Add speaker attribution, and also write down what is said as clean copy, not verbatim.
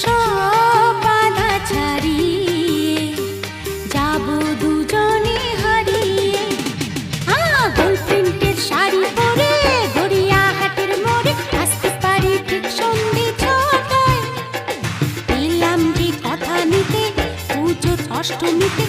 Speaker 1: সব বাধা ছাড়িয়ে যাব দুজনে হারিয়ে। গোল প্রিন্টের শাড়ি পরে গড়িয়াহাটের মোড়ে আসতে পারি ঠিক সন্ধে 6টায়। পেলাম যে কথা নিতে পুজো অষ্টমীতে